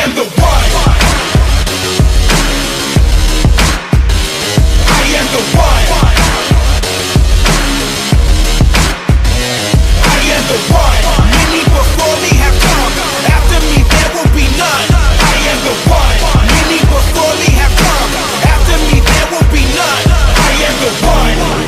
am the one. I am the one. I am the one. Many before me have come. After me there will be none. I am the one. Many before me have come. After me there will be none. I am the one.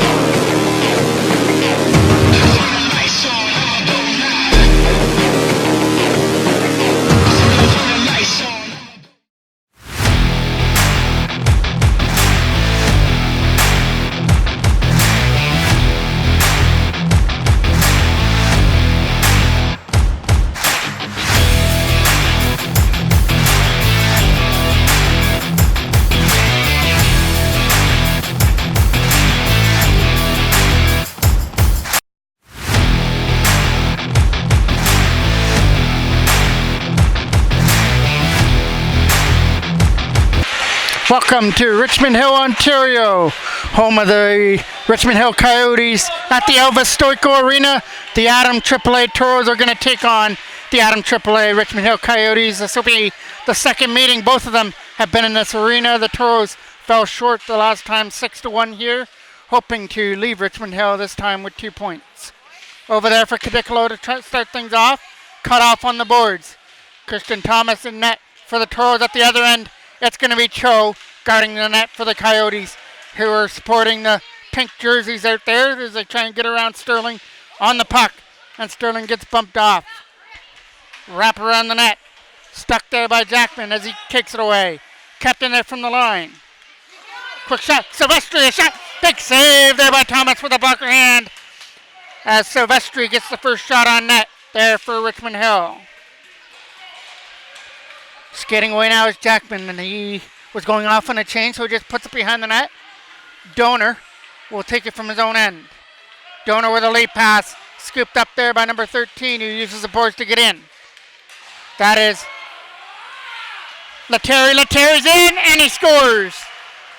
Welcome to Richmond Hill, Ontario, home of the Richmond Hill Coyotes at the Elvis Stoico Arena. The Adam AAA Toros are going to take on the Adam AAA Richmond Hill Coyotes. This will be the second meeting. Both of them have been in this arena. The Toros fell short the last time 6-1 here, hoping to leave Richmond Hill this time with 2 points. Over there for Cadicolo to try to start things off. Cut off on the boards. Christian Thomas in net for the Toros at the other end. It's going to be Cho guarding the net for the Coyotes, who are sporting the pink jerseys out there as they try and get around Sterling on the puck. And Sterling gets bumped off. Wrap around the net. Stuck there by Jackman as he kicks it away. Kept in there from the line. Quick shot. Silvestri, a shot. Big save there by Thomas with a blocker hand. As Silvestri gets the first shot on net there for Richmond Hill. Skating away now is Jackman, and he was going off on a chain, so he just puts it behind the net. Donor will take it from his own end. Donor with a late pass, scooped up there by number 13, who uses the boards to get in. That is Lettieri. Lettieri's in, and he scores.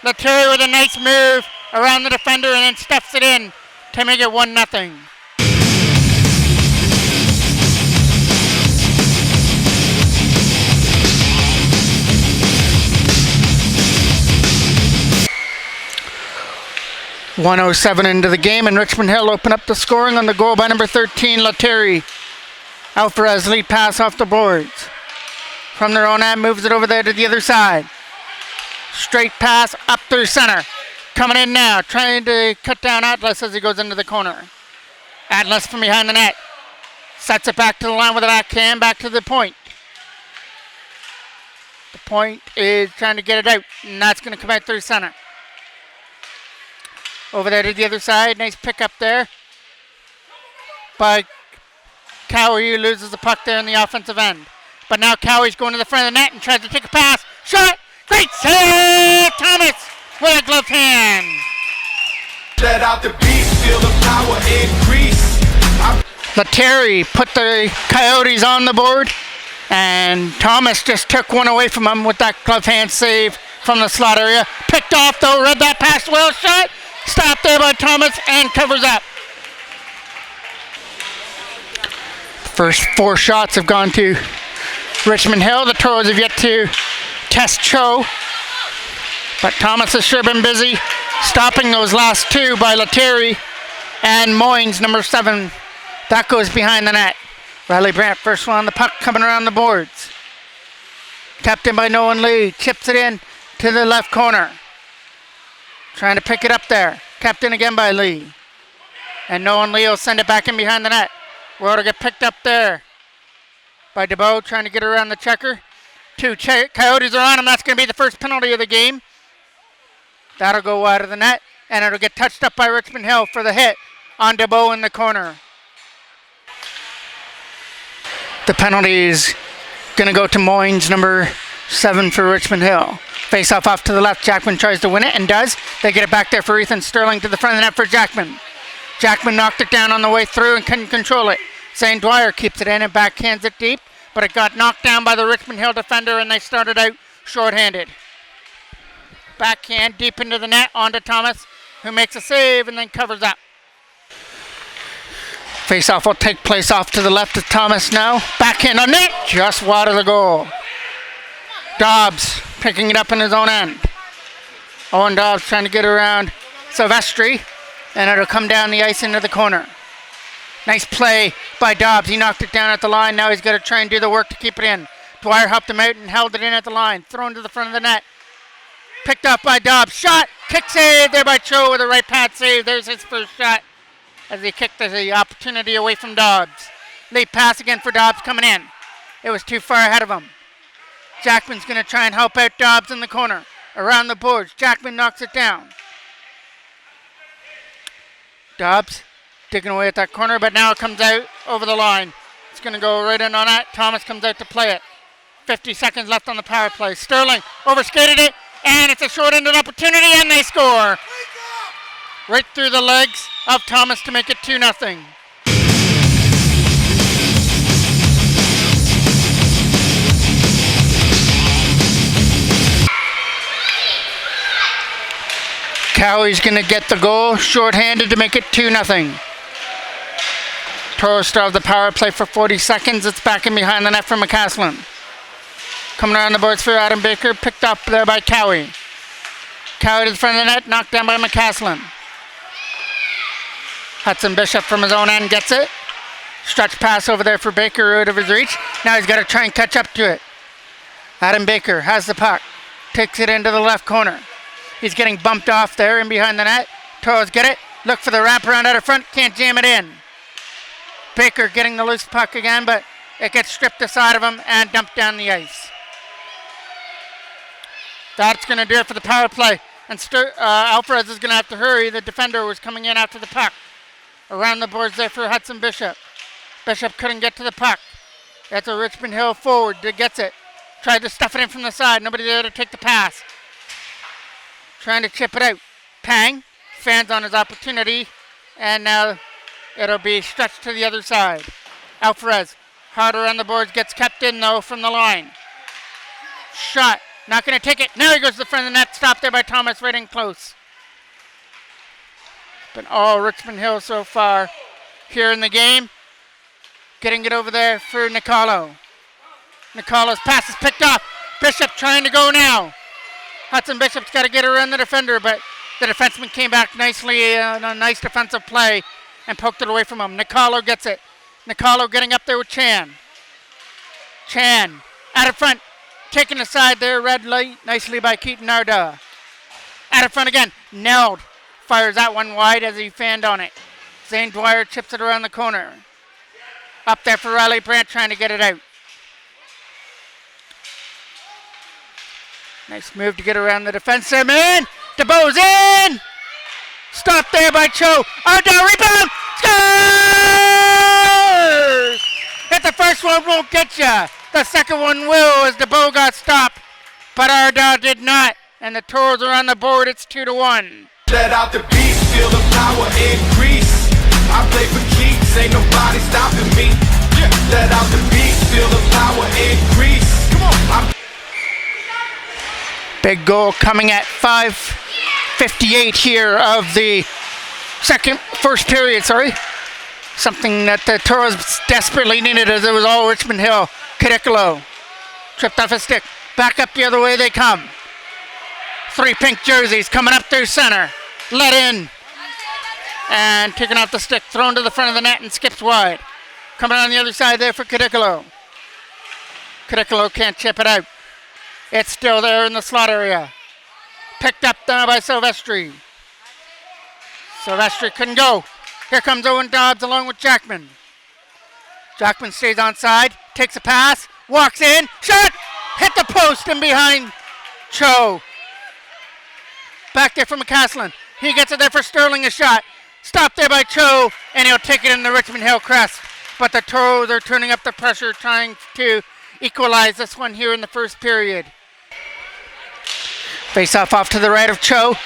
Lettieri with a nice move around the defender, and then stuffs it in to make it 1-0. .107 into the game, and Richmond Hill open up the scoring on the goal by number 13, Lettieri. Alvarez lead pass off the boards. From their own end, moves it over there to the other side. Straight pass up through center. Coming in now, trying to cut down Atlas as he goes into the corner. Atlas from behind the net. Sets it back to the line with a backhand, back to the point. The point is trying to get it out, and that's going to come out through center. Over there to the other side. Nice pick up there by Cowie, who loses the puck there in the offensive end. But now Cowie's going to the front of the net and tries to take a pass. Shot! Great save! Thomas with a gloved hand. Let out the beast, feel the power increase. Lettieri put the Coyotes on the board, and Thomas just took one away from him with that gloved hand save from the slot area. Picked off though, read that pass well, shot. Stopped there by Thomas and covers up. First 4 shots have gone to Richmond Hill. The Toros have yet to test Cho, but Thomas has sure been busy stopping those last 2 by Lettieri and Moynes, number 7. That goes behind the net. Riley Brandt, first one on the puck, coming around the boards. Kept in by Nolan Lee, chips it in to the left corner. Trying to pick it up there. Kept in again by Lee. And Nolan Lee will send it back in behind the net. Will get picked up there by DeBow, trying to get around the checker. 2 Coyotes are on him. That's going to be the first penalty of the game. That'll go wide of the net, and it'll get touched up by Richmond Hill for the hit on DeBow in the corner. The penalty is going to go to Moynes, number 7 for Richmond Hill. Face off to the left. Jackman tries to win it and does. They get it back there for Ethan Sterling to the front of the net for Jackman. Jackman knocked it down on the way through and couldn't control it. Zane Dwyer keeps it in and backhands it deep. but it got knocked down by the Richmond Hill defender, and they started out shorthanded. Backhand deep into the net onto Thomas, who makes a save and then covers up. Face-off will take place off to the left of Thomas now. Backhand on net, just wide of the goal. Dobbs picking it up in his own end. Owen Dobbs trying to get around Silvestri, and it'll come down the ice into the corner. Nice play by Dobbs. He knocked it down at the line. Now he's got to try and do the work to keep it in. Dwyer helped him out and held it in at the line. Thrown to the front of the net. Picked up by Dobbs. Shot. Kick save there by Cho with a right pad save. There's his first shot as he kicked the opportunity away from Dobbs. Late pass again for Dobbs coming in. It was too far ahead of him. Jackman's going to try and help out Dobbs in the corner. Around the boards. Jackman knocks it down. Dobbs digging away at that corner, but now it comes out over the line. It's going to go right in on that. Thomas comes out to play it. 50 seconds left on the power play. Sterling overskated it, and it's a short-ended opportunity, and they score. Right through the legs of Thomas to make it 2-0. Cowie's going to get the goal, short-handed to make it 2-0. Toros still have the power play for 40 seconds. It's back in behind the net for McCaslin. Coming around the boards for Adam Baker, picked up there by Cowie. Cowie to the front of the net, knocked down by McCaslin. Hudson Bishop from his own end gets it. Stretch pass over there for Baker out of his reach. Now he's got to try and catch up to it. Adam Baker has the puck. Takes it into the left corner. He's getting bumped off there in behind the net. Toros get it. Look for the wraparound out of front. Can't jam it in. Baker getting the loose puck again, but it gets stripped aside of him and dumped down the ice. That's going to do it for the power play. And Alvarez is going to have to hurry. The defender was coming in after the puck. Around the boards there for Hudson Bishop. Bishop couldn't get to the puck. That's a Richmond Hill forward that gets it. Tried to stuff it in from the side. Nobody there to take the pass. Trying to chip it out. Pang fans on his opportunity. And now it'll be stretched to the other side. Alvarez, harder on the boards, gets kept in though from the line. Shot, not going to take it. Now he goes to the front of the net, stopped there by Thomas, right in close. Been all Richmond Hill so far here in the game. Getting it over there for Nicolo. Nicolo's pass is picked off. Bishop trying to go now. Hudson Bishop's got to get around the defender, but the defenseman came back nicely on a nice defensive play and poked it away from him. Nicolo gets it. Nicolo getting up there with Chan. Chan out of front. Taken aside there, red light nicely by Keaton Narda. Out of front again. Neld fires that one wide as he fanned on it. Zane Dwyer chips it around the corner. Up there for Riley Brandt trying to get it out. Nice move to get around the defensive man. DeBoe's in. Stopped there by Cho. Arda rebound. Scores! Hit the first one won't get ya. The second one will as DeBoe got stopped. But Arda did not. And the Toros are on the board. It's 2-1. Let out the beast, feel the power increase. I play for keeps, ain't nobody stopping me. Let out the beast, feel the power increase. Come on. Big goal coming at 5:58 here of the first period. Something that the Toros desperately needed as it was all Richmond Hill. Cadicolo tripped off his stick. Back up the other way they come. 3 pink jerseys coming up through center. Let in. And taken off the stick. Thrown to the front of the net and skips wide. Coming on the other side there for Cadicolo. Cadicolo can't chip it out. It's still there in the slot area. Picked up now by Silvestri. Silvestri couldn't go. Here comes Owen Dobbs along with Jackman. Jackman stays on side. Takes a pass. Walks in. Shot! Hit the post and behind Cho. Back there for McCaslin. He gets it there for Sterling, a shot. Stopped there by Cho, and he'll take it in the Richmond Hill crest. But the Toros are turning up the pressure, trying to equalize this one here in the first period. Face off to the right of Cho.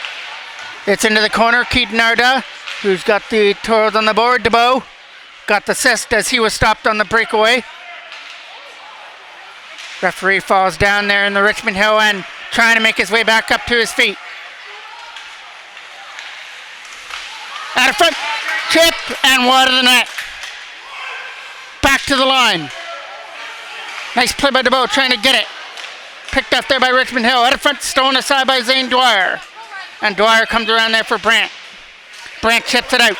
It's into the corner. Keaton Arda, who's got the Toros on the board. DeBoe got the assist as he was stopped on the breakaway. Referee falls down there in the Richmond Hill end, trying to make his way back up to his feet. Out of front, chip, and wide of the net. Back to the line. Nice play by DeBow, trying to get it. Picked up there by Richmond Hill. Out of front, stolen aside by Zane Dwyer. And Dwyer comes around there for Brandt. Brandt chips it out.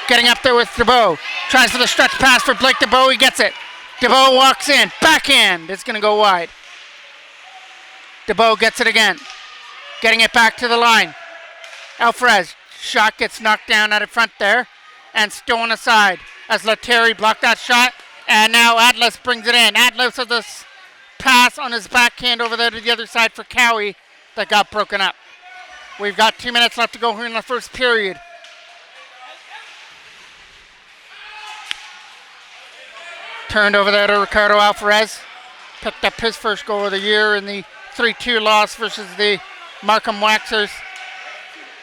Getting up there with DeBow. Tries for the stretch pass for Blake DeBow. He gets it. DeBow walks in. Backhand. It's going to go wide. DeBow gets it again. Getting it back to the line. Alvarez. Shot gets knocked down out of front there. And stolen aside as Lettieri blocked that shot. And now Atlas brings it in. Atlas has a pass on his backhand over there to the other side for Cowie that got broken up. We've got 2 minutes left to go here in the first period. Turned over there to Ricardo Alvarez. Picked up his first goal of the year in the 3-2 loss versus the Markham Waxers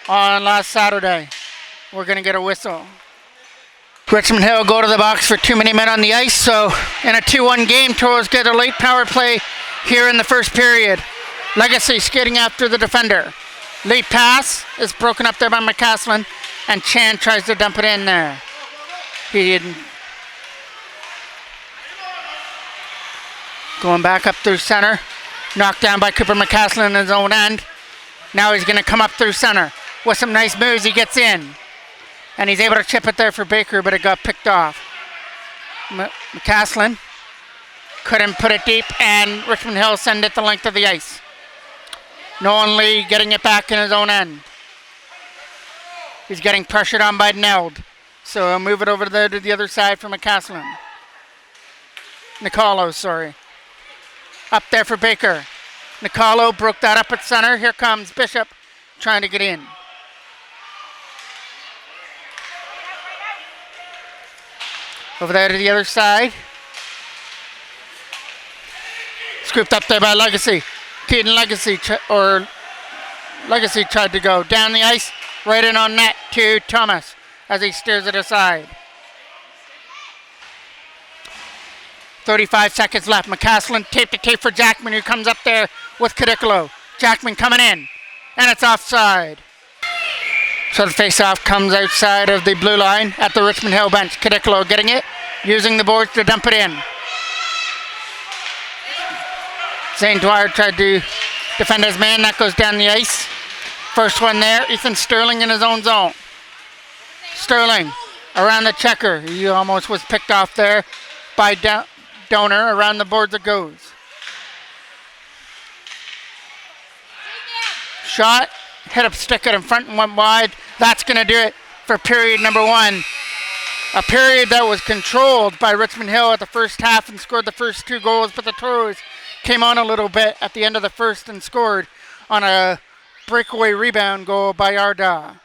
on last Saturday. We're going to get a whistle. Richmond Hill go to the box for too many men on the ice, so in a 2-1 game, Toros get a late power play here in the first period. Legacy skating after the defender. Late pass is broken up there by McCaslin, and Chan tries to dump it in there. He didn't. Going back up through center. Knocked down by Cooper McCaslin in his own end. Now he's going to come up through center. With some nice moves, he gets in. And he's able to chip it there for Baker, but it got picked off. McCaslin couldn't put it deep, and Richmond Hill send it the length of the ice. Nolan Lee getting it back in his own end. He's getting pressured on by Neld. So he'll move it over there to the other side for McCaslin. Nicolo, sorry. Up there for Baker. Nicolo broke that up at center. Here comes Bishop trying to get in. Over there to the other side. Scooped up there by Legacy. Keaton Legacy tried to go down the ice, right in on net to Thomas as he steers it aside. 35 seconds left. McCaslin tape to tape for Jackman, who comes up there with Cadicolo. Jackman coming in, and it's offside. So the face-off comes outside of the blue line at the Richmond Hill bench. Cadicolo getting it, using the boards to dump it in. Zane Dwyer tried to defend his man. That goes down the ice. First one there, Ethan Sterling in his own zone. Sterling around the checker. He almost was picked off there by Donor. Around the boards it goes. Shot, hit up stick it in front and went wide. That's going to do it for period number one. A period that was controlled by Richmond Hill at the first half and scored the first 2 goals, but the Toros came on a little bit at the end of the first and scored on a breakaway rebound goal by Arda.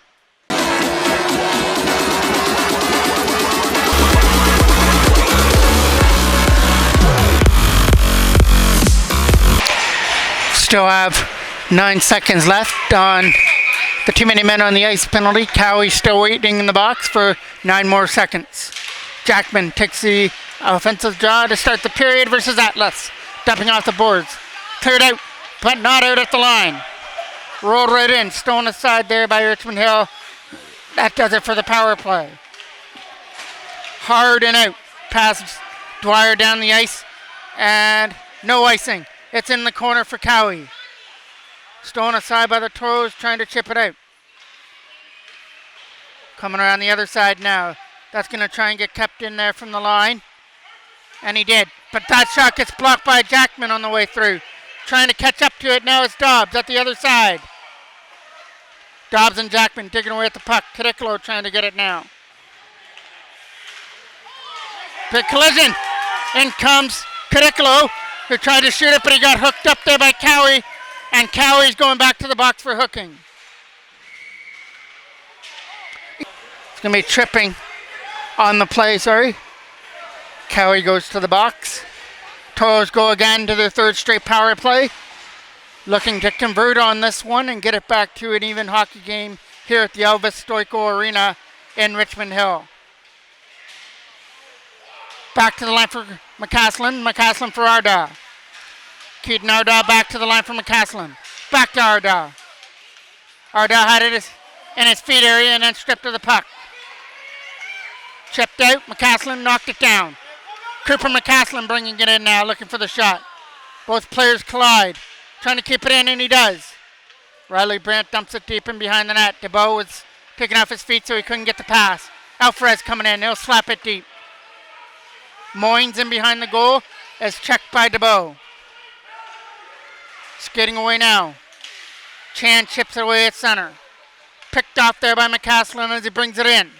Still have 9 seconds left on the too many men on the ice penalty. Cowie still waiting in the box for 9 more seconds. Jackman takes the offensive draw to start the period versus Atlas. Dumping off the boards. Cleared out, but not out at the line. Rolled right in. Stolen aside there by Richmond Hill. That does it for the power play. Hard and out. Pass Dwyer down the ice. And no icing. It's in the corner for Cowie. Stolen aside by the Toros, trying to chip it out. Coming around the other side now. That's going to try and get kept in there from the line. And he did. But that shot gets blocked by Jackman on the way through. Trying to catch up to it now is Dobbs at the other side. Dobbs and Jackman digging away at the puck. Cadicolo trying to get it now. Big collision. In comes Cadicolo, who tried to shoot it, but he got hooked up there by Cowie. And Cowie's going back to the box for hooking. It's going to be tripping on the play, sorry. Cowie goes to the box. Toros go again to their 3rd straight power play. Looking to convert on this one and get it back to an even hockey game here at the Elvis Stoico Arena in Richmond Hill. Back to the line for McCaslin. McCaslin for Arda. Keaton Ardagh back to the line from McCaslin. Back to Ardagh. Ardagh had it in his feet area and then stripped of the puck. Chipped out. McCaslin knocked it down. Cooper McCaslin bringing it in now, looking for the shot. Both players collide. Trying to keep it in, and he does. Riley Brandt dumps it deep in behind the net. DeBow was taken off his feet so he couldn't get the pass. Alvarez coming in. He'll slap it deep. Moynes in behind the goal is checked by DeBow. Skating away now. Chan chips it away at center. Picked off there by McCaslin as he brings it in.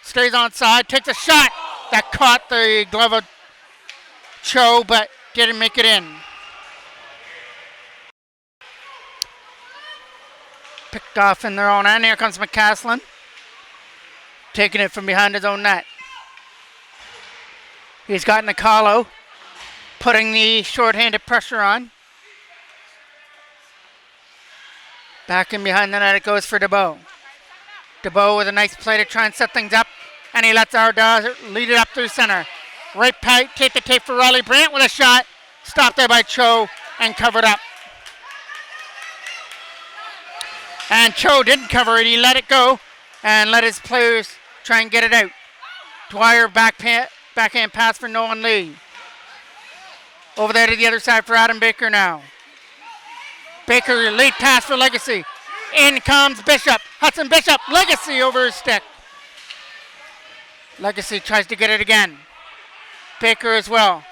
Stays on side, takes a shot that caught the glove of Cho, but didn't make it in. Picked off in their own end. Here comes McCaslin. Taking it from behind his own net. He's got Nicolo putting the short-handed pressure on. Back in behind the net it goes for DeBow. DeBow with a nice play to try and set things up. And he lets Ardagh lead it up through center. Right take the tape for Riley Brandt with a shot. Stopped there by Cho and covered up. And Cho didn't cover it. He let it go and let his players try and get it out. Dwyer backhand pass for Nolan Lee. Over there to the other side for Adam Baker now. Baker lead pass for Legacy. In comes Bishop. Hudson Bishop. Legacy over his stick. Legacy tries to get it again. Baker as well.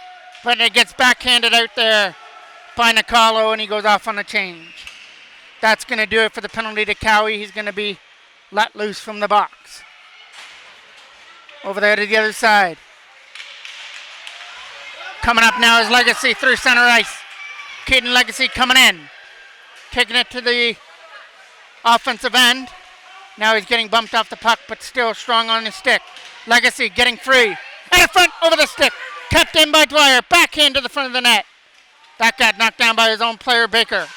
But it gets backhanded out there by Nicolo and he goes off on the change. That's going to do it for the penalty to Cowie. He's going to be let loose from the box. Over there to the other side. Coming up now is Legacy through center ice. Keaton Legacy coming in. Taking it to the offensive end. Now he's getting bumped off the puck, but still strong on his stick. Legacy getting free. And in front, over the stick. Kept in by Dwyer. Backhand to the front of the net. That got knocked down by his own player, Baker.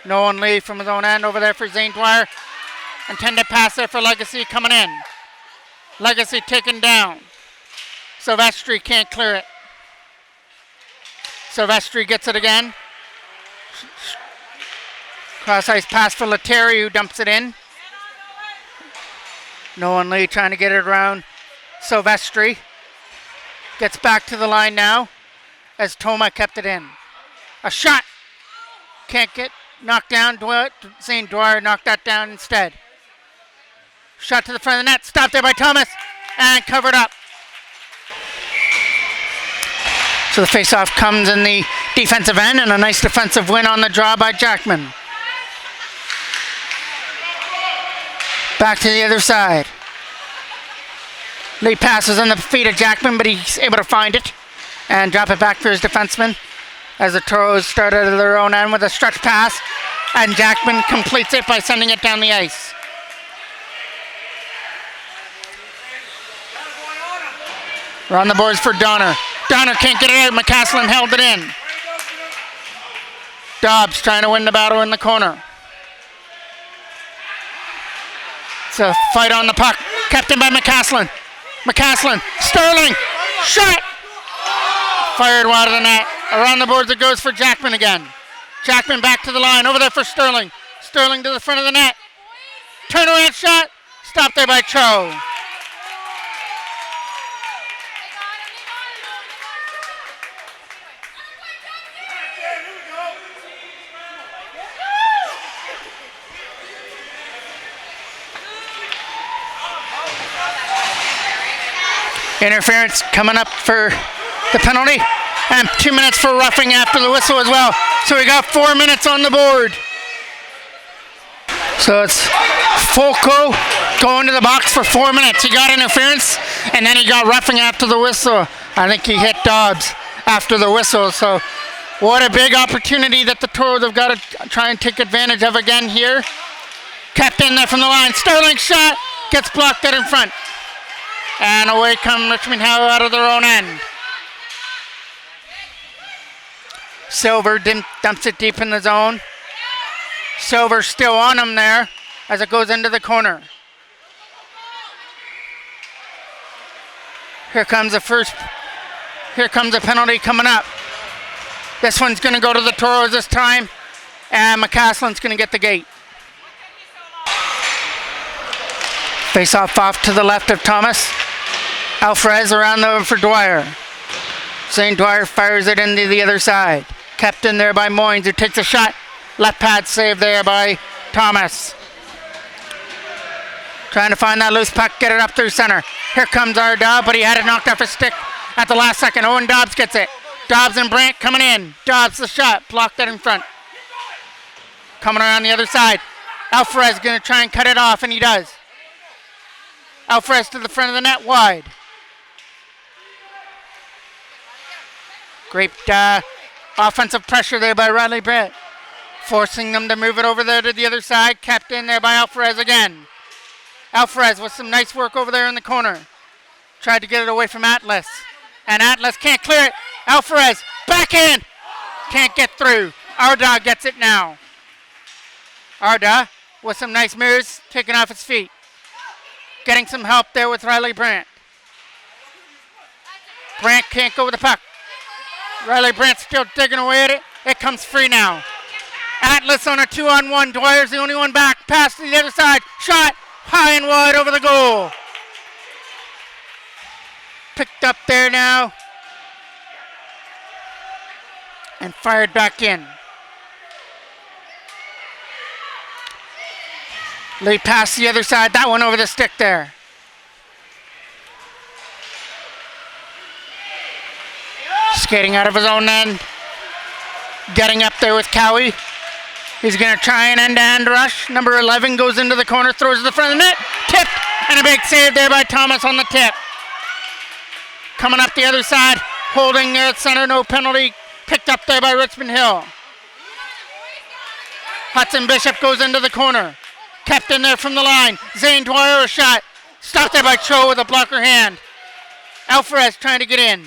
Nolan Lee from his own end over there for Zane Dwyer. Intended pass there for Legacy coming in. Legacy taken down. Silvestri can't clear it. Silvestri gets it again. Cross ice pass for Lettieri who dumps it in. Nolan Lee trying to get it around Silvestri. Gets back to the line now as Toma kept it in. A shot. Can't get knocked down. Zane Dwyer knocked that down instead. Shot to the front of the net. Stopped there by Thomas. And covered up. So the faceoff comes in the defensive end and a nice defensive win on the draw by Jackman. Back to the other side. Lee passes on the feet of Jackman, but he's able to find it and drop it back for his defenseman as the Toros start out of their own end with a stretch pass, and Jackman completes it by sending it down the ice. We're on the boards for Donner. Donner can't get it out. McCaslin held it in. Dobbs trying to win the battle in the corner. It's a fight on the puck. Kept in by McCaslin. McCaslin. Sterling. Shot. Fired wide of the net. Around the boards it goes for Jackman again. Jackman back to the line. Over there for Sterling. Sterling to the front of the net. Turnaround shot. Stopped there by Cho. Interference coming up for the penalty. And 2 minutes for roughing after the whistle as well. So we got 4 minutes on the board. So it's Folco going to the box for 4 minutes. He got interference and then he got roughing after the whistle. I think he hit Dobbs after the whistle. So what a big opportunity that the Toros have got to try and take advantage of again here. Kept in there from the line. Sterling shot. Gets blocked out in front. And away come Richmond Hill out of their own end. Silver dumps it deep in the zone. Silver still on him there as it goes into the corner. Here comes the first Here comes a penalty coming up. This one's going to go to the Toros this time, and McCaslin's going to get the gate. Face off to the left of Thomas. Alvarez around for Dwyer. St. Dwyer fires it into the other side. Kept in there by Moynes, who takes a shot. Left pad save there by Thomas. Trying to find that loose puck, get it up through center. Here comes Arda, but he had it knocked off his stick at the last second. Owen Dobbs gets it. Dobbs and Brandt coming in. Dobbs the shot, blocked that in front. Coming around the other side. Alvarez going to try and cut it off, and he does. Alvarez to the front of the net, wide. Great offensive pressure there by Riley Brandt. Forcing them to move it over there to the other side. Kept in there by Alvarez again. Alvarez with some nice work over there in the corner. Tried to get it away from Atlas. And Atlas can't clear it. Alvarez, backhand. Can't get through. Arda gets it now. Arda with some nice moves, taking off his feet. Getting some help there with Riley Brandt. Brandt can't go with the puck. Riley Brandt still digging away at it. It comes free now. Atlas on a 2-on-1. Dwyer's the only one back. Pass to the other side. Shot high and wide over the goal. Picked up there now. And fired back in. Lead pass the other side. That one over the stick there. Skating out of his own end. Getting up there with Cowie. He's going to try an end-to-end rush. Number 11 goes into the corner, throws to the front of the net. Tip, and a big save there by Thomas on the tip. Coming up the other side, holding there at center, no penalty. Picked up there by Richmond Hill. Hudson Bishop goes into the corner. Kept in there from the line. Zane Dwyer a shot. Stopped there by Cho with a blocker hand. Alvarez trying to get in.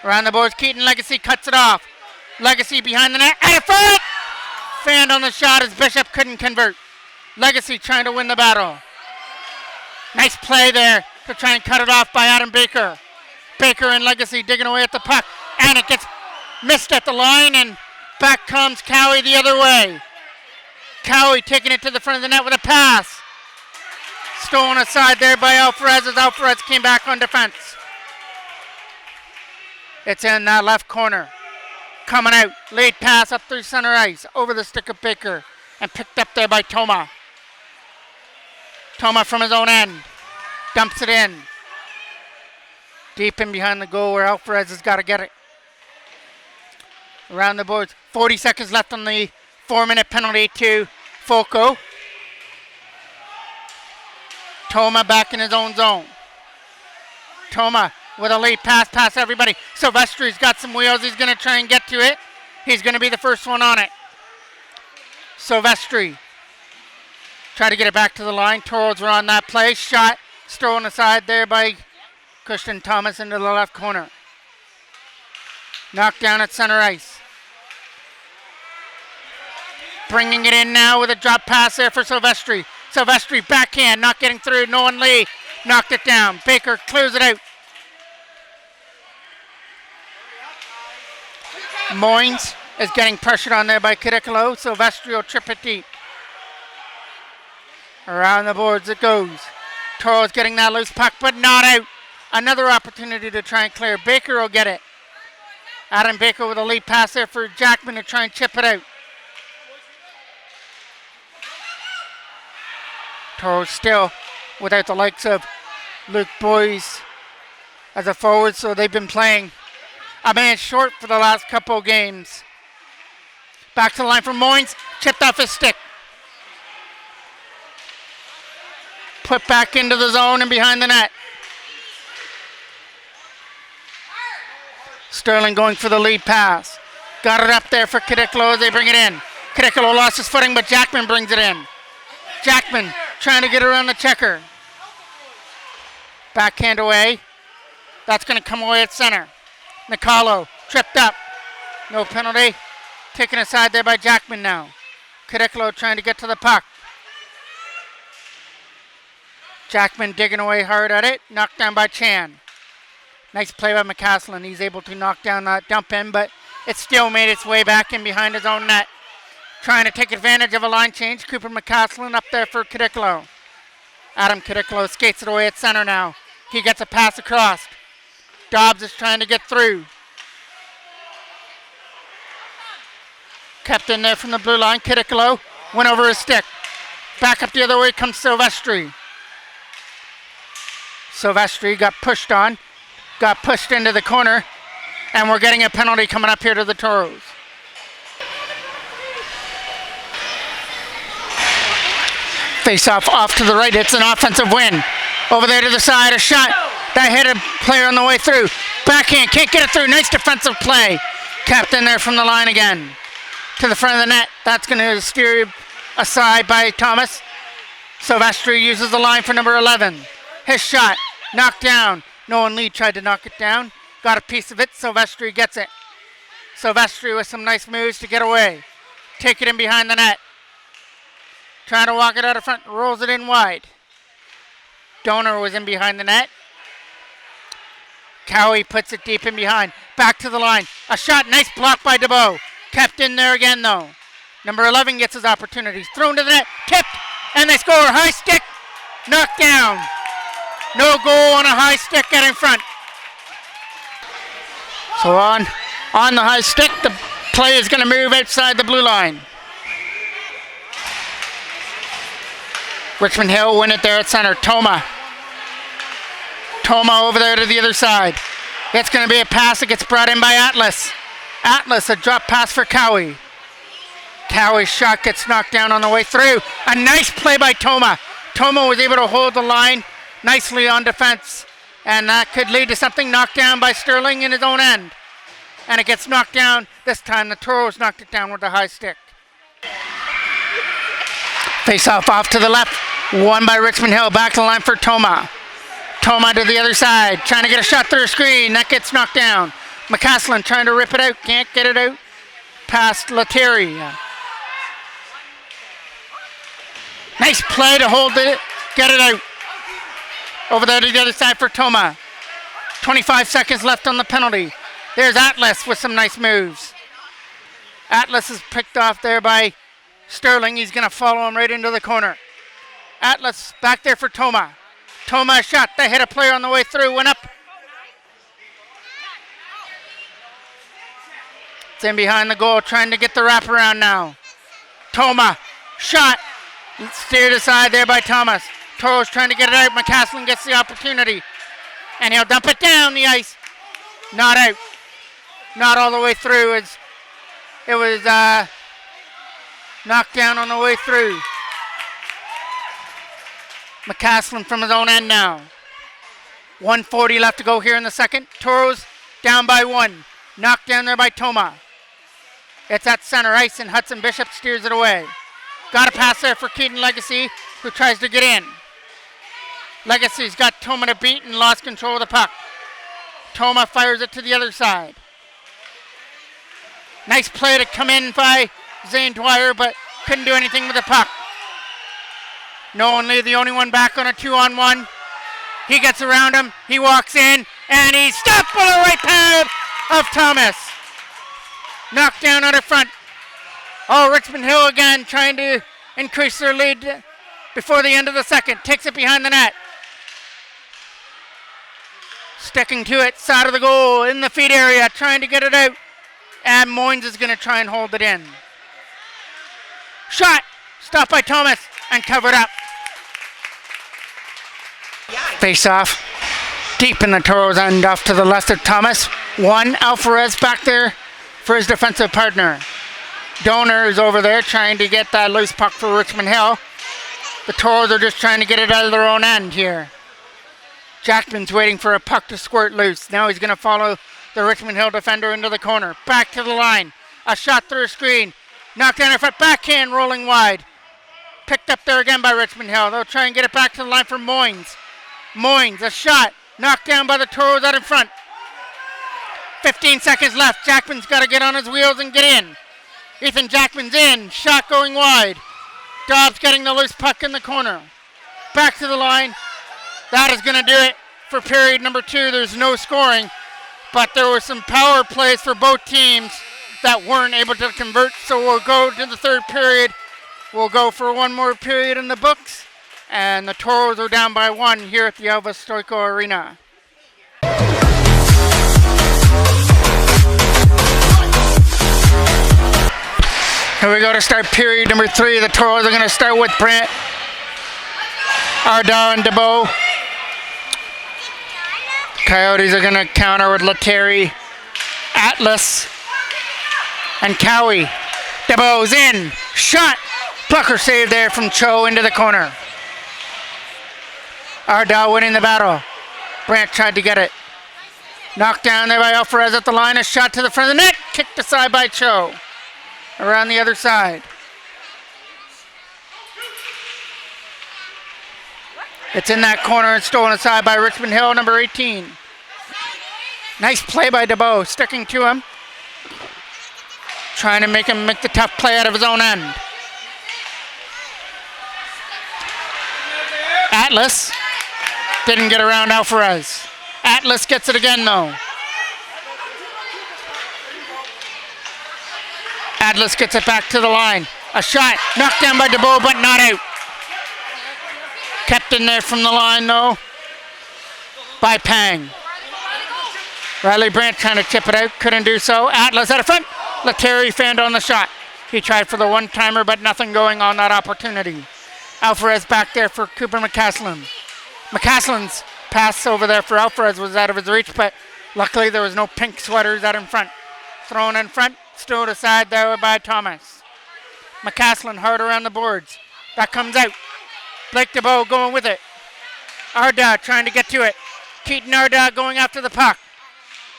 Around the boards, Keaton Legacy cuts it off. Legacy behind the net. And a front! Fanned on the shot as Bishop couldn't convert. Legacy trying to win the battle. Nice play there to try and cut it off by Adam Baker. Baker and Legacy digging away at the puck. And it gets missed at the line, and back comes Cowie the other way. Cowie taking it to the front of the net with a pass. Stolen aside there by Alvarez as Alvarez came back on defense. It's in that left corner. Coming out. Late pass up through center ice. Over the stick of Baker. And picked up there by Toma. Toma from his own end. Dumps it in. Deep in behind the goal where Alvarez has got to get it. Around the boards. 40 seconds left on the 4-minute penalty to Foco. Toma back in his own zone. Toma with a late pass past everybody. Silvestri's got some wheels. He's going to try and get to it. He's going to be the first one on it. Silvestri. Try to get it back to the line. Toros were on that play. Shot stolen aside there by Christian Thomas into the left corner. Knocked down at center ice. Bringing it in now with a drop pass there for Silvestri. Silvestri backhand, not getting through. Nolan Lee knocked it down. Baker clears it out. Moynes is getting pressured on there by Kidikalo. Silvestri will trip it deep. Around the boards it goes. Toros getting that loose puck, but not out. Another opportunity to try and clear. Baker will get it. Adam Baker with a lead pass there for Jackman to try and chip it out. Toros still without the likes of Luke Boyes as a forward, so they've been playing a man short for the last couple games. Back to the line from Moynes, chipped off his stick. Put back into the zone and behind the net. Sterling going for the lead pass. Got it up there for Kidikalo as they bring it in. Kidikalo lost his footing, but Jackman brings it in. Jackman trying to get around the checker. Backhand away. That's going to come away at center. Nicolo tripped up. No penalty. Taken aside there by Jackman now. Kidikalo trying to get to the puck. Jackman digging away hard at it. Knocked down by Chan. Nice play by McCaslin. He's able to knock down that dump in, but it still made its way back in behind his own net. Trying to take advantage of a line change. Cooper McCaslin up there for Cadicolo. Adam Cadicolo skates it away at center now. He gets a pass across. Dobbs is trying to get through. Kept in there from the blue line. Cadicolo went over his stick. Back up the other way comes Silvestri. Silvestri got pushed on. Got pushed into the corner. And we're getting a penalty coming up here to the Toros. Face off to the right. It's an offensive win. Over there to the side, a shot. That hit a player on the way through. Backhand, can't get it through. Nice defensive play. Kept in there from the line again. To the front of the net. That's going to steer aside by Thomas. Silvestri uses the line for number 11. His shot, knocked down. Nolan Lee tried to knock it down. Got a piece of it. Silvestri gets it. Silvestri with some nice moves to get away. Take it in behind the net. Trying to walk it out of front. Rolls it in wide. Donor was in behind the net. Cowie puts it deep in behind. Back to the line. A shot. Nice block by DeBow. Kept in there again, though. Number 11 gets his opportunities. Thrown to the net. Tipped. And they score. High stick. Knocked down. No goal on a high stick get in front. So on the high stick, the play is going to move outside the blue line. Richmond Hill win it there at center. Toma over there to the other side. It's going to be a pass that gets brought in by Atlas. Atlas, a drop pass for Cowie. Cowie's shot gets knocked down on the way through. A nice play by Toma. Toma was able to hold the line nicely on defense. And that could lead to something. Knocked down by Sterling in his own end. And it gets knocked down. This time the Toros knocked it down with the high stick. Face off to the left. Won by Richmond Hill. Back to the line for Toma. Toma to the other side. Trying to get a shot through a screen. That gets knocked down. McCaslin trying to rip it out. Can't get it out. Past Lettieri. Nice play to hold it. Get it out. Over there to the other side for Toma. 25 seconds left on the penalty. There's Atlas with some nice moves. Atlas is picked off there by Sterling. He's going to follow him right into the corner. Atlas back there for Toma. Toma shot. They hit a player on the way through. Went up. It's in behind the goal. Trying to get the wraparound now. Toma. Shot. Steered aside there by Thomas. Toros trying to get it out. McCaslin gets the opportunity. And he'll dump it down the ice. Not out. Not all the way through. It was knocked down on the way through. McCaslin from his own end now. 1:40 left to go here in the second. Toros down by 1. Knocked down there by Toma. It's at center ice and Hudson Bishop steers it away. Got a pass there for Keaton Legacy, who tries to get in. Legacy's got Toma to beat and lost control of the puck. Toma fires it to the other side. Nice play to come in by Zane Dwyer, but couldn't do anything with the puck. Nolan Lee, the only one back on a 2-on-1. He gets around him, he walks in, and he's stopped by the right pad of Thomas. Knocked down out of front. Oh, Richmond Hill again trying to increase their lead before the end of the second. Takes it behind the net. Sticking to it, side of the goal, in the feed area, trying to get it out. And Moynes is going to try and hold it in. Shot, stopped by Thomas, and covered up. Face off, deep in the Toros end, off to the left of Thomas. Alvarez back there for his defensive partner. Donor is over there trying to get that loose puck for Richmond Hill. The Toros are just trying to get it out of their own end here. Jackman's waiting for a puck to squirt loose. Now he's going to follow the Richmond Hill defender into the corner. Back to the line. A shot through a screen. Knocked down in front. Backhand rolling wide. Picked up there again by Richmond Hill. They'll try and get it back to the line for Moynes. Moynes, a shot. Knocked down by the Toros out in front. 15 seconds left. Jackman's got to get on his wheels and get in. Ethan Jackman's in. Shot going wide. Dobbs getting the loose puck in the corner. Back to the line. That is going to do it for period number 2. There's no scoring, but there were some power plays for both teams that weren't able to convert. So we'll go to the third period. We'll go for one more period in the books. And the Toros are down by 1 here at the Alva Stoico Arena. Here we go to start period number 3. The Toros are going to start with Brant, Arda, and DeBow. Coyotes are going to counter with Lettieri, Atlas, and Cowie. DeBow's in. Shot. Plucker save there from Cho into the corner. Arda winning the battle. Brant tried to get it. Knocked down there by Alvarez at the line. A shot to the front of the net. Kicked aside by Cho. Around the other side. It's in that corner and stolen aside by Richmond Hill, number 18. Nice play by DeBow, sticking to him. Trying to make him make the tough play out of his own end. Atlas didn't get around Alvarez. Atlas gets it again though. Atlas gets it back to the line. A shot knocked down by DeBow but not out. Kept in there from the line though by Pang. Riley Brandt trying to chip it out, couldn't do so. Atlas out of front. Lettieri fanned on the shot. He tried for the one-timer but nothing going on that opportunity. Alvarez back there for Cooper McCaslin. McCaslin's pass over there for Alvarez was out of his reach, but luckily there was no pink sweaters out in front. Thrown in front, stood aside there by Thomas. McCaslin hard around the boards. That comes out. Blake DeBow going with it. Arda trying to get to it. Keaton Arda going after the puck.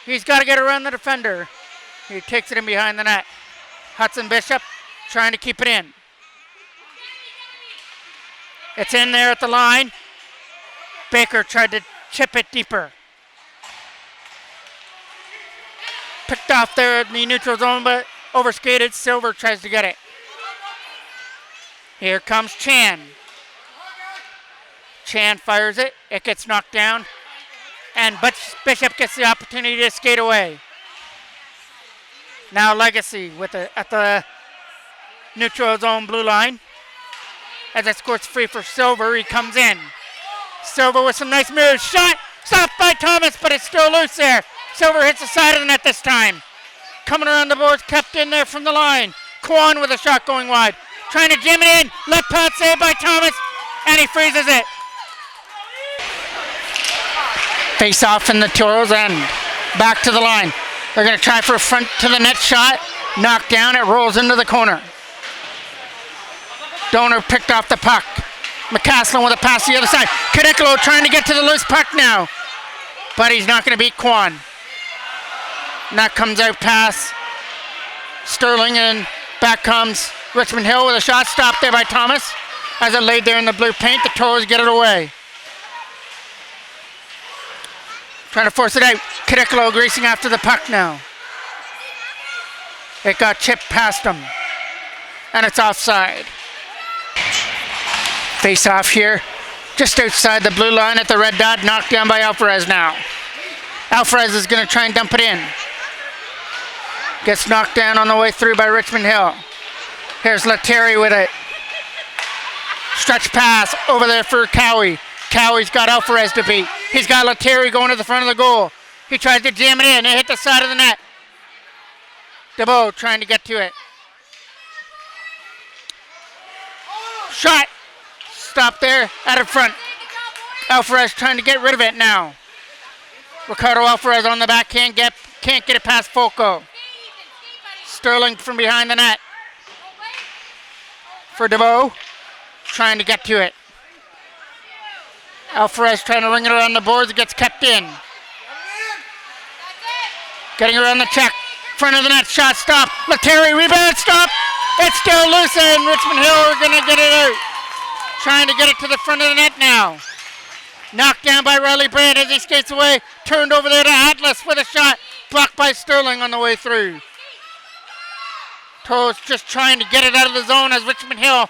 He's got to get around the defender. He takes it in behind the net. Hudson Bishop trying to keep it in. It's in there at the line. Baker tried to chip it deeper. Picked off there in the neutral zone, but overskated. Silver tries to get it. Here comes Chan. Chan fires it. It gets knocked down. And Bishop gets the opportunity to skate away. Now Legacy with at the neutral zone blue line. As it scores free for Silver, he comes in. Silver with some nice moves. Shot! Stopped by Thomas, but it's still loose there. Silver hits the side of the net this time. Coming around the boards, kept in there from the line. Kwan with a shot going wide. Trying to jam it in. Left pad saved by Thomas, and he freezes it. Face off in the Toros end. Back to the line. They're going to try for a front to the net shot. Knocked down. It rolls into the corner. Donor picked off the puck. McCaslin with a pass to the other side. Cadicolo trying to get to the loose puck now. But he's not going to beat Kwan. And that comes out pass. Sterling, and back comes Richmond Hill with a shot stopped there by Thomas. As it laid there in the blue paint, the Toros get it away. Trying to force it out. Cadicolo racing after the puck now. It got chipped past him. And it's offside. Face off here. Just outside the blue line at the red dot. Knocked down by Alvarez now. Alvarez is going to try and dump it in. Gets knocked down on the way through by Richmond Hill. Here's Lettieri with it. Stretch pass over there for Cowie. Cowie's got Alvarez to beat. He's got Lettieri going to the front of the goal. He tries to jam it in. It hit the side of the net. DeBow trying to get to it. Shot. Stop there out in front. Alvarez trying to get rid of it now. Ricardo Alvarez on the back can't get it past Foco. Sterling from behind the net. For DeBow. Trying to get to it. Alvarez trying to ring it around the boards. It gets kept in. Getting around the check. Front of the net. Shot stop. Lettieri rebound stop. It's still loose and Richmond Hill are going to get it out. Trying to get it to the front of the net now. Knocked down by Riley Brandt as he skates away. Turned over there to Atlas with a shot. Blocked by Sterling on the way through. Toros just trying to get it out of the zone as Richmond Hill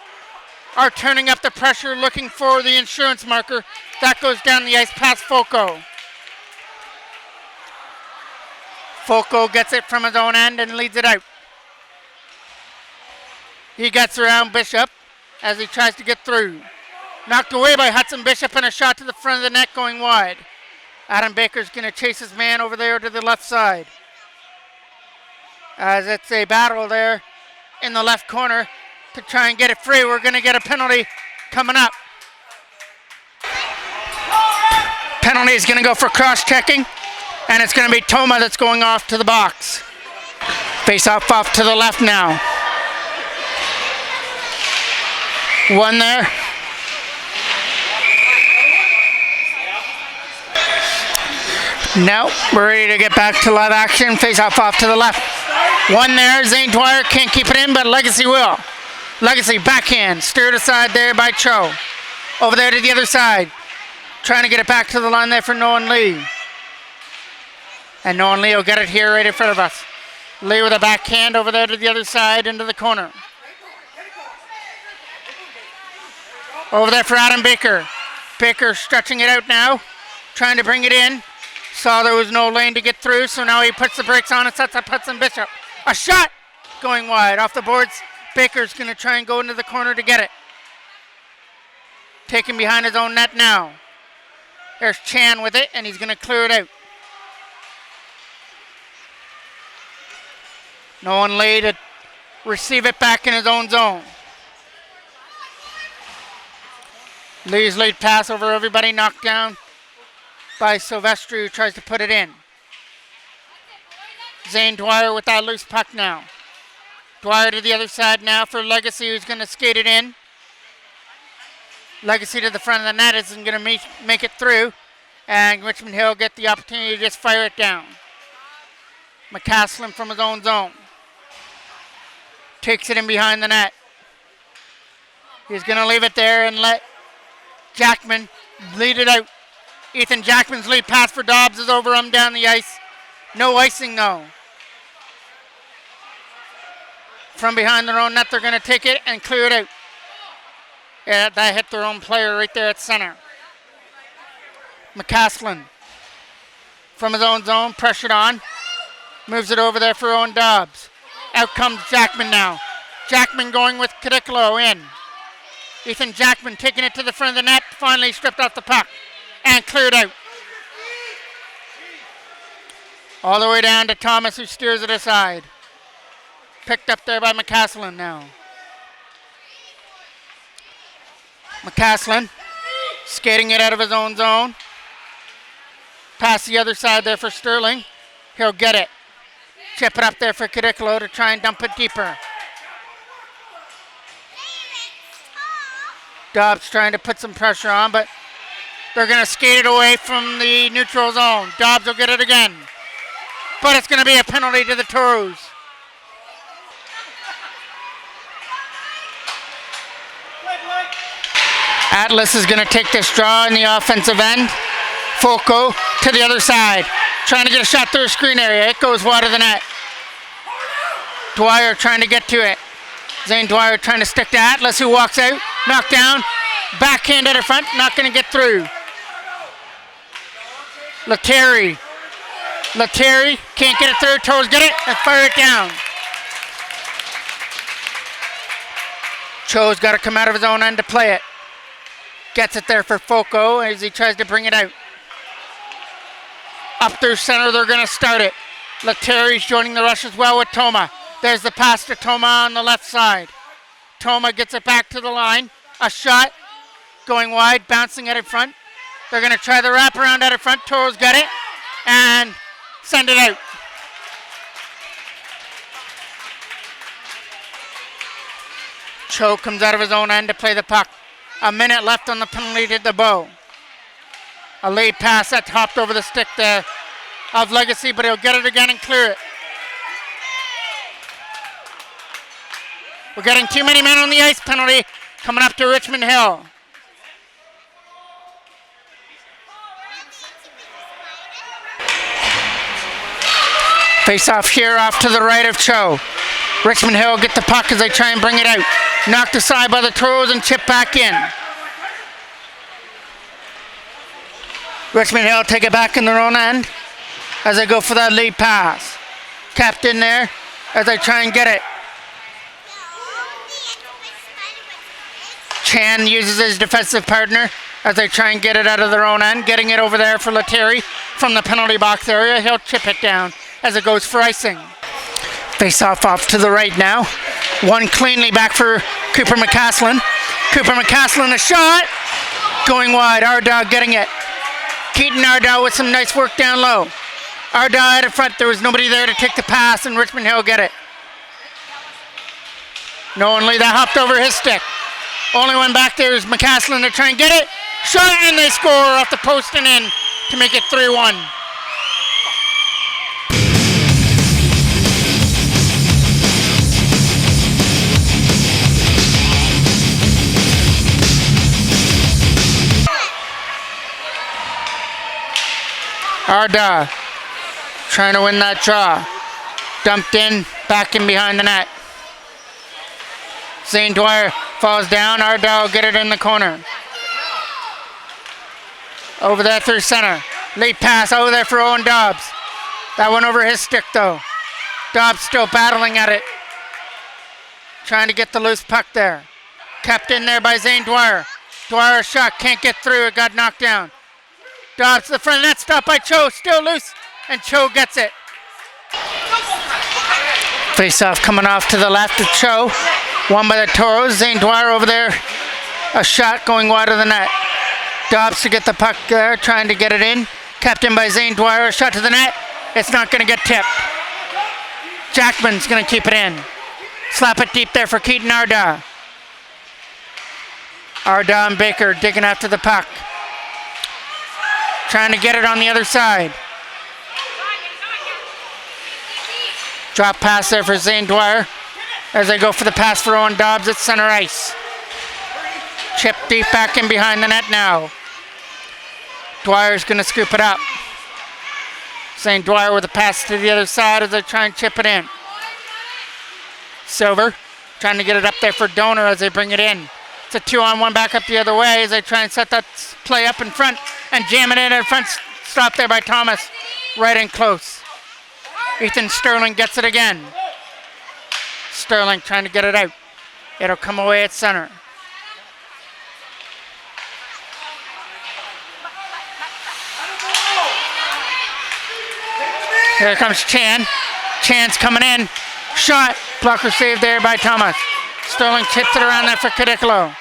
are turning up the pressure, looking for the insurance marker. That goes down the ice past Foco. Foco gets it from his own end and leads it out. He gets around Bishop as he tries to get through. Knocked away by Hudson Bishop and a shot to the front of the net going wide. Adam Baker's going to chase his man over there to the left side. As it's a battle there in the left corner to try and get it free. We're going to get a penalty coming up. Penalty is going to go for cross-checking, and it's going to be Toma that's going off to the box. Face off to the left now. One there. No, we're ready to get back to live action. Face off to the left. One there. Zane Dwyer can't keep it in, but Legacy will. Legacy backhand. Steered aside there by Cho. Over there to the other side. Trying to get it back to the line there for Nolan Lee. And Nolan Lee will get it here right in front of us. Lee with a backhand over there to the other side into the corner. Over there for Adam Baker. Baker stretching it out now. Trying to bring it in. Saw there was no lane to get through, so now he puts the brakes on and sets up Hudson Bishop. A shot going wide off the boards. Baker's going to try and go into the corner to get it. Taken behind his own net now. There's Chan with it, and he's going to clear it out. No one lay to receive it back in his own zone. Lee's lead pass over everybody, knocked down by Silvestri, who tries to put it in. Zane Dwyer with that loose puck now. Dwyer to the other side now for Legacy, who's going to skate it in. Legacy to the front of the net isn't going to make it through. And Richmond Hill get the opportunity to just fire it down. McCaslin from his own zone. Takes it in behind the net. He's going to leave it there and let Jackman lead it out. Ethan Jackman's lead pass for Dobbs is over him down the ice. No icing though. From behind their own net, they're going to take it and clear it out. Yeah, that hit their own player right there at center. McCaslin from his own zone, pressured on. Moves it over there for Owen Dobbs. Out comes Jackman now. Jackman going with Cadicolo in. Ethan Jackman taking it to the front of the net, finally stripped off the puck and cleared out. All the way down to Thomas, who steers it aside. Picked up there by McCaslin now. McCaslin skating it out of his own zone. Pass the other side there for Sterling. He'll get it. Chip it up there for Cadicolo to try and dump it deeper. Dobbs trying to put some pressure on, but they're going to skate it away from the neutral zone. Dobbs will get it again. But it's going to be a penalty to the Toros. Atlas is going to take this draw in the offensive end. Foco to the other side. Trying to get a shot through a screen area. It goes wide of the net. Dwyer trying to get to it. Zane Dwyer trying to stick to Atlas, who walks out. Knocked down. Backhand at her front. Not going to get through. Lettieri can't get it through. Toros get it and fire it down. Cho's got to come out of his own end to play it. Gets it there for Foco as he tries to bring it out. Up through center, they're going to start it. Lettieri's joining the rush as well with Toma. There's the pass to Toma on the left side. Toma gets it back to the line. A shot going wide, bouncing at it front. They're going to try the wraparound at it front. Toros got it and send it out. Cho comes out of his own end to play the puck. A minute left on the penalty to the bow. A late pass that's hopped over the stick there of Legacy, but he'll get it again and clear it. We're getting too many men on the ice. Penalty coming up to Richmond Hill. Face off here off to the right of Cho. Richmond Hill get the puck as they try and bring it out. Knocked aside by the Toros and chipped back in. Richmond Hill take it back in their own end as they go for that lead pass. Capped in there as they try and get it. Chan uses his defensive partner as they try and get it out of their own end. Getting it over there for Lettieri from the penalty box area. He'll chip it down as it goes for icing. Face off to the right now. One cleanly back for Cooper McCaslin. Cooper McCaslin a shot. Going wide. Ardaugh getting it. Keaton Ardaugh with some nice work down low. Ardaugh out in front. There was nobody there to take the pass and Richmond Hill get it. Knowingly that hopped over his stick. Only one back there is McCaslin to try and get it. Shot and they score off the post and in to make it 3-1. Ardaugh trying to win that draw. Dumped in, back in behind the net. Zane Dwyer falls down. Ardaugh will get it in the corner. Over there through center. Late pass over there for Owen Dobbs. That went over his stick though. Dobbs still battling at it. Trying to get the loose puck there. Kept in there by Zane Dwyer. Dwyer shot, can't get through, it got knocked down. Dobbs to the front of the net, stopped by Cho, still loose, and Cho gets it. Face off coming off to the left of Cho. Won by the Toros. Zane Dwyer over there. A shot going wide of the net. Dobbs to get the puck there, trying to get it in. Kept in by Zane Dwyer. A shot to the net. It's not going to get tipped. Jackman's going to keep it in. Slap it deep there for Keaton Ardaugh. Ardaugh and Baker digging after the puck. Trying to get it on the other side. Drop pass there for Zane Dwyer as they go for the pass for Owen Dobbs at center ice. Chip deep back in behind the net now. Dwyer's going to scoop it up. Zane Dwyer with a pass to the other side as they try and chip it in. Silver trying to get it up there for Donor as they bring it in. It's a 2-on-1 back up the other way as they try and set that play up in front and jam it in front. Stop there by Thomas. Right in close. Ethan Sterling gets it again. Sterling trying to get it out. It'll come away at center. Here comes Chan. Chan's coming in. Shot. Blocker saved there by Thomas. Sterling tips it around there for Cadicolo.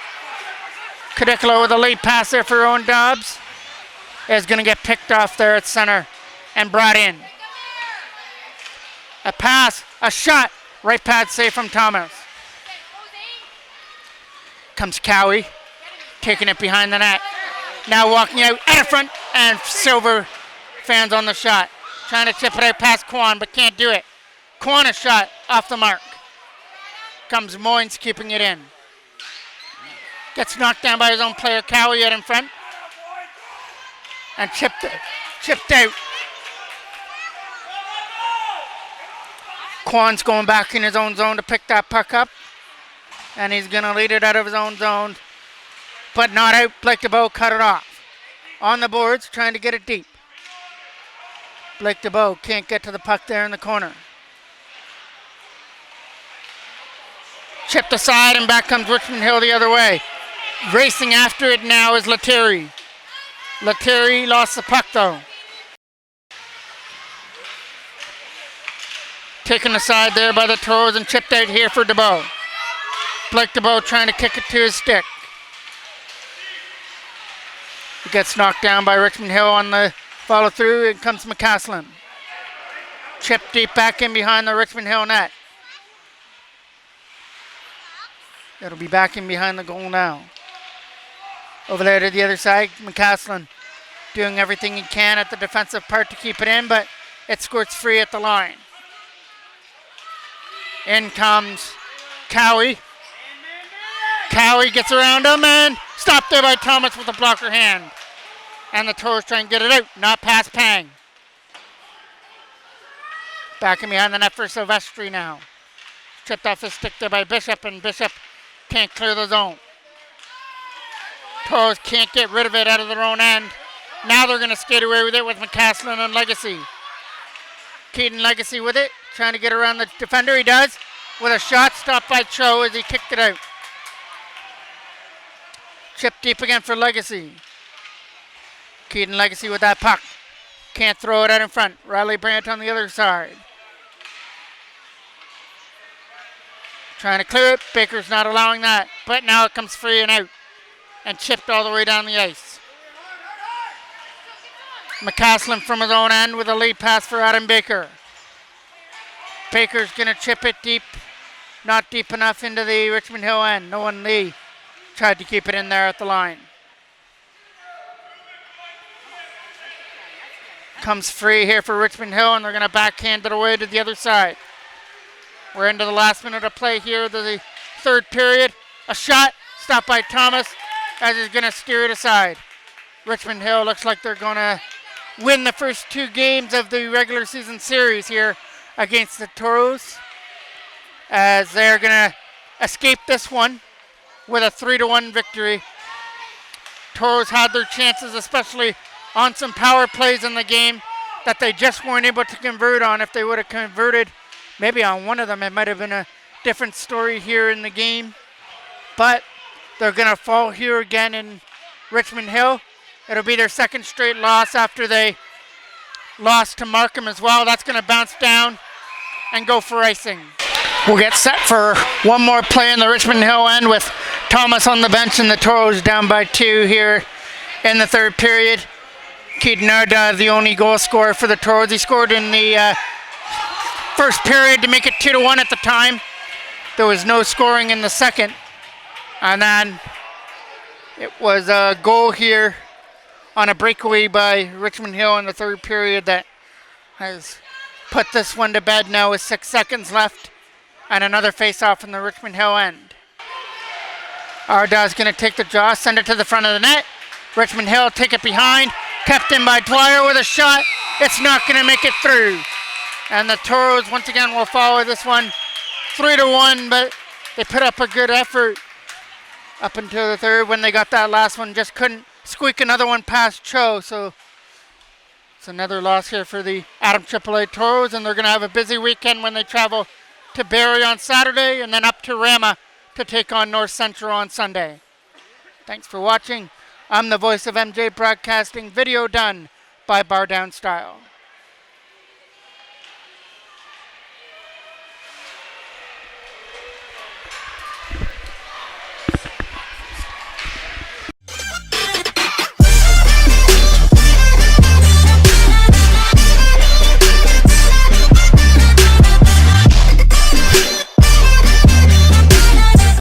Cadicolo with a lead pass there for Owen Dobbs. Is going to get picked off there at center and brought in. A pass, a shot. Right pad save from Thomas. Comes Cowie. Taking it behind the net. Now walking out of front and Silver fans on the shot. Trying to tip it out past Quan but can't do it. Quan a shot off the mark. Comes Moynes keeping it in. Gets knocked down by his own player, Cowie, out in front. And chipped out. Quan's going back in his own zone to pick that puck up. And he's going to lead it out of his own zone. But not out. Blake DeBow cut it off. On the boards, trying to get it deep. Blake DeBow can't get to the puck there in the corner. Chipped aside and back comes Richmond Hill the other way. Racing after it now is Lettieri. Lettieri lost the puck though. Taken aside there by the Toros and chipped out here for DeBow. Blake DeBow trying to kick it to his stick. He gets knocked down by Richmond Hill on the follow through. It comes McCaslin. Chipped deep back in behind the Richmond Hill net. It'll be back in behind the goal now. Over there to the other side, McCaslin doing everything he can at the defensive part to keep it in, but it squirts free at the line. In comes Cowie. Cowie gets around him and stopped there by Thomas with a blocker hand. And the Toros try and get it out, not past Pang. Back in behind the net for Silvestri now. Tripped off his stick there by Bishop, and Bishop can't clear the zone. Toros can't get rid of it out of their own end. Now they're going to skate away with it with McCaslin and Legacy. Keaton Legacy with it, trying to get around the defender. He does, with a shot stopped by Cho as he kicked it out. Chip deep again for Legacy. Keaton Legacy with that puck. Can't throw it out in front. Riley Brandt on the other side. Trying to clear it. Baker's not allowing that. But now it comes free and out. And chipped all the way down the ice. McCaslin from his own end with a lead pass for Adam Baker. Baker's going to chip it deep. Not deep enough into the Richmond Hill end. Nolan Lee tried to keep it in there at the line. Comes free here for Richmond Hill, and they're going to backhand it away to the other side. We're into the last minute of play here, the third period. A shot stopped by Thomas as he's going to steer it aside. Richmond Hill looks like they're going to win the first two games of the regular season series here against the Toros, as they're going to escape this one with a 3-1 victory. Toros had their chances, especially on some power plays in the game that they just weren't able to convert on. If they would have converted maybe on one of them, it might have been a different story here in the game. But they're going to fall here again in Richmond Hill. It'll be their second straight loss after they lost to Markham as well. That's going to bounce down and go for icing. We'll get set for one more play in the Richmond Hill end with Thomas on the bench and the Toros down by 2 here in the third period. Keaton Arda, the only goal scorer for the Toros. He scored in the first period to make it 2-1 at the time. There was no scoring in the second. And then it was a goal here on a breakaway by Richmond Hill in the third period that has put this one to bed now with 6 seconds left. And another face-off in the Richmond Hill end. Arda's going to take the draw, send it to the front of the net. Richmond Hill take it behind. Kept in by Dwyer with a shot. It's not going to make it through. And the Toros once again will follow this one 3-1, but they put up a good effort up until the third when they got that last one. Just couldn't squeak another one past Cho. So it's another loss here for the Adam AAA Toros, and they're going to have a busy weekend when they travel to Barrie on Saturday and then up to Rama to take on North Central on Sunday. Thanks for watching. I'm the voice of MJ Broadcasting, video done by Bar Down Style.